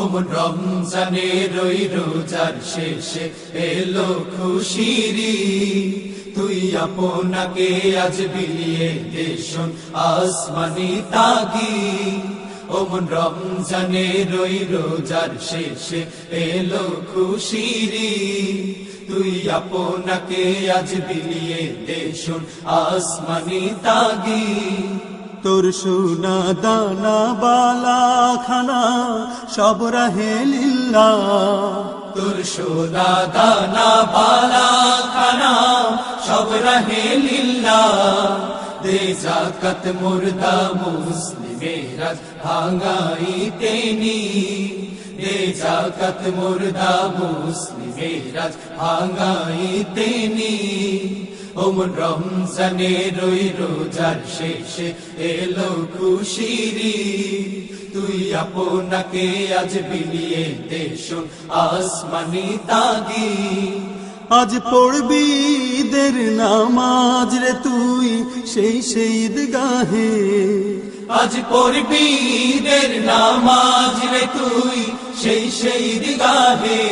ওমন রমজানের ওই রোজার শেষে এলো খুশিরি, তুই আপনাকে আজ বিলিয়ে দেশন আসমানি তাগি। ওমন রমজানের ওই রোজার শেষে এলো খুশিরি, তুই আপনাকে আজ বিলিয়ে দেশন আসমানি তাগি। তোর সোনা দানা বালা খানা সব রাহে লিল্লাহ, তোর সোনা দানা বালা খানা সব রাহে লিল্লাহ। দে যাকাত মুর্দা মুসলিমেরা ভাঙাইতে নি, দে যাকাত মুর্দা মুসলিমেরা ভাঙাইতে নি। ওমন রমজানের ওই রোজার শেষে এলো খুশিরি, তুই আপনাকে আজ বিলিয়ে দেশন আসমানি তাগি। আজ পড়বি ঈদের নামাজ রে তুই সেই ঈদগাহে, আজ পড়বি ঈদের নামাজ রে তুই সেই ঈদগাহে।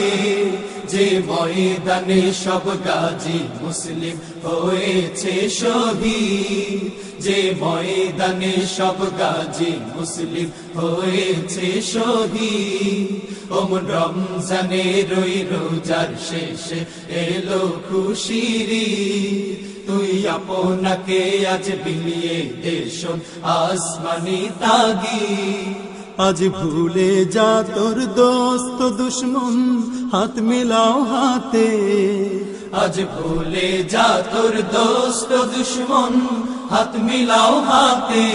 যে ময়দানে সব গাজী মুসলিম হয়েছে শহীদ, যে ময়দানে সব গাজী মুসলিম হয়েছে শহীদ। ওমন রমজানের ওই রোজার শেষে এলো খুশিরি, তুই আপনাকে আজ বিলিয়ে দেশন আসমানি তাগি। আজ ভুলে যা তোর দোস্ত দুশ্মন হাত মিলাও হাতে, আজ ভুলে যা তোর দোস্ত দুশ্মন হাত মিলাও হাতে।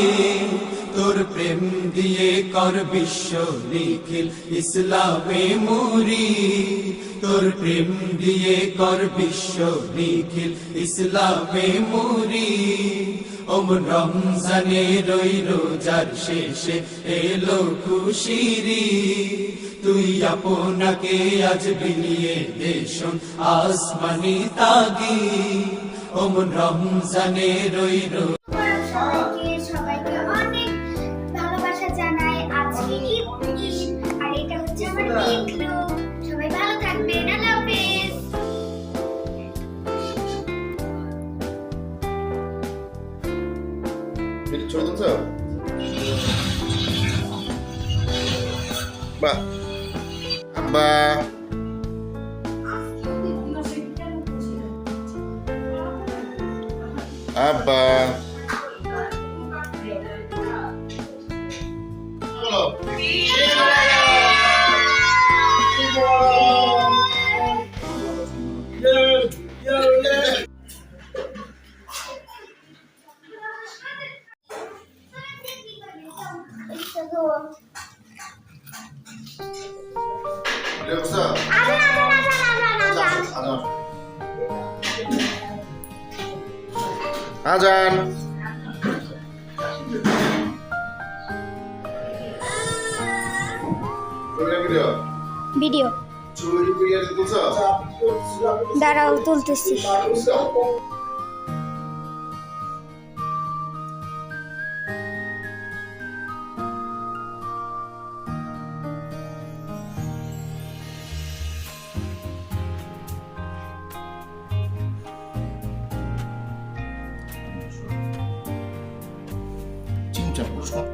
তোর প্রেম দিয়ে কর বিশ্ব নিখিল ইসলামে মুরি, তোর প্রেম দিয়ে কর বিশ্ব নিখিল ইসলামে মুরি। ওমন রমজানের ওই রোজার শেষে এলো খুশিরি, তুই আপনাকে আজ বিলিয়ে দেশন আসমানি তাগি। ওমন রমজানের ওই সবাইকে অনেক ভালোবাসা জানাই। আজকে ঈদ আর এটা হচ্ছে আমার ইগলু। সবাই ভালো থাকবেন, আল্লাহ হাফেজ। ছোট তো বা আব্বা আব্বা আজান ভিডিও দাঁড়াও, তুলতেছি। 진짜 무서워.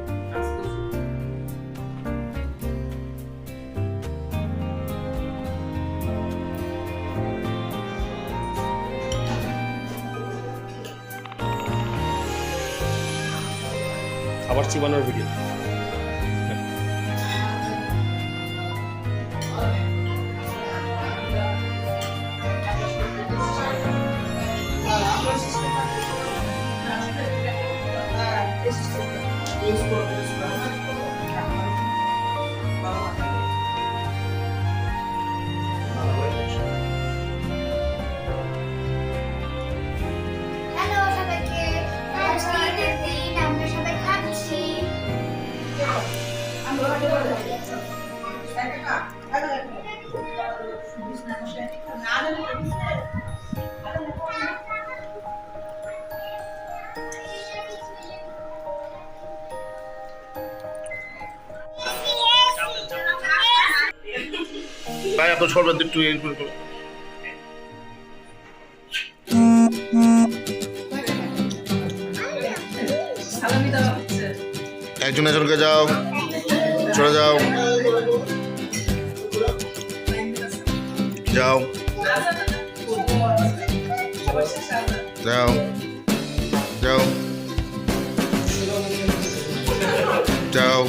খাবার চিবানোর ভিডিও। হ্যালো সবাইকে, আজকে ঈদের দিন আমরা সবাই খাচ্ছি। ভাই আপনার সর্বাধিক একটু ইয়ে করে করো। একজন একজনকে যাও, চলে যাও, যাও, যাও, যাও, যাও।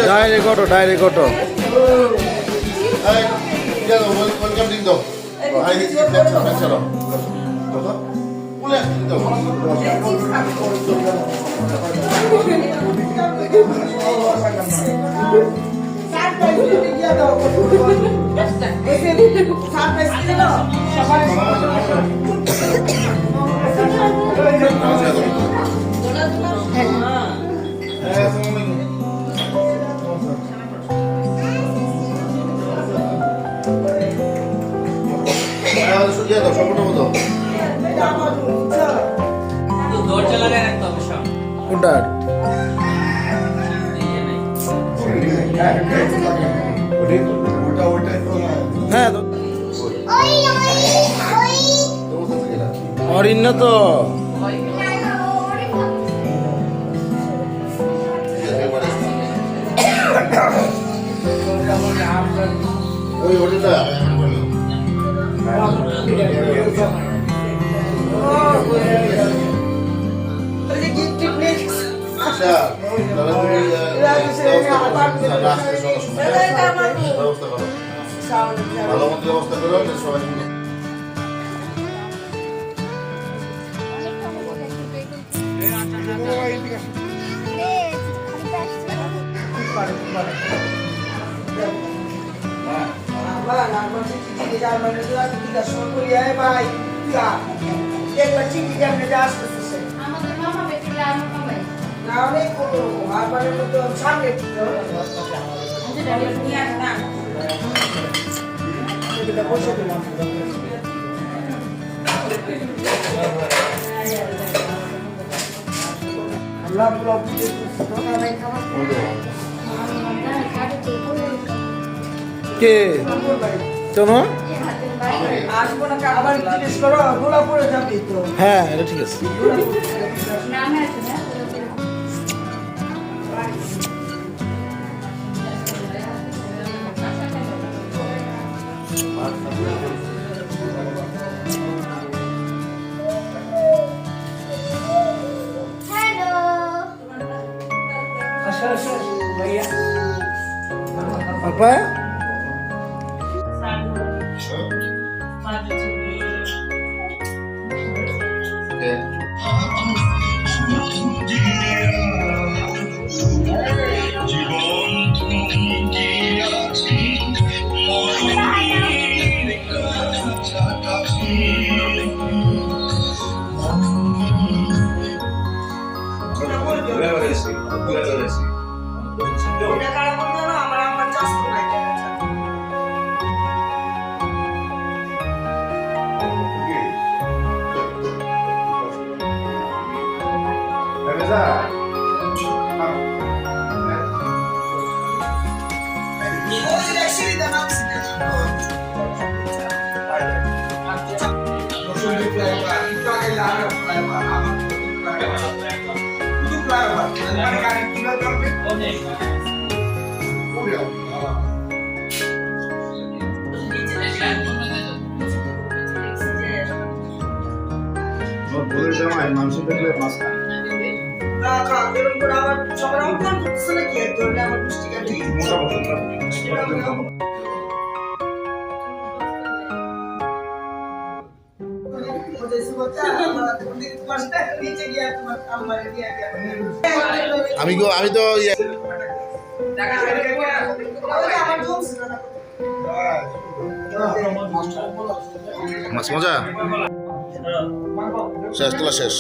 Direct auto direct auto welcome দিন দাও আই দিচ্ছি চলো বলে দাও কোনটা হ্যাঁ অরিন্ন তো ওই হোটেলটা আচ্ছা তাহলে তুমি ব্যবস্থা করো ভালো মতো ব্যবস্থা করো সবাই মিলে কে চলো হ্যাঁ এটা ঠিক আছে apa বলে জামাই মাংস দেখলে মাছ খায় আমি তো মাছ মজা শেষ তোলা শেষ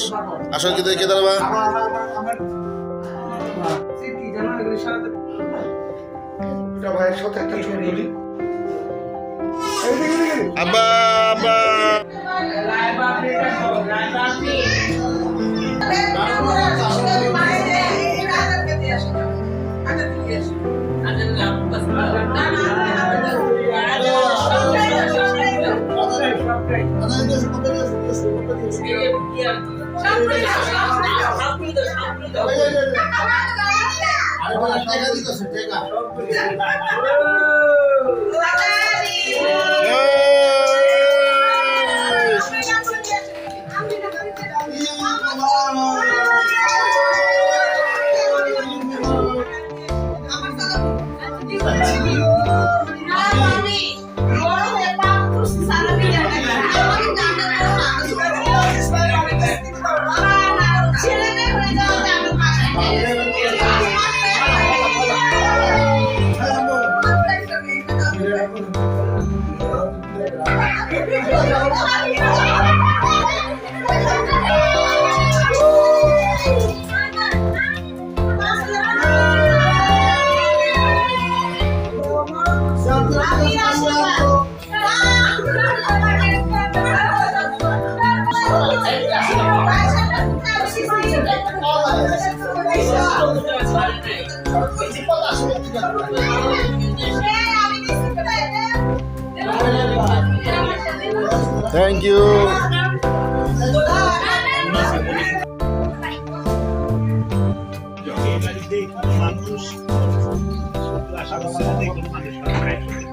আসল কি দেখে দাঁড়াবা আব্বা আব্বা Thank you.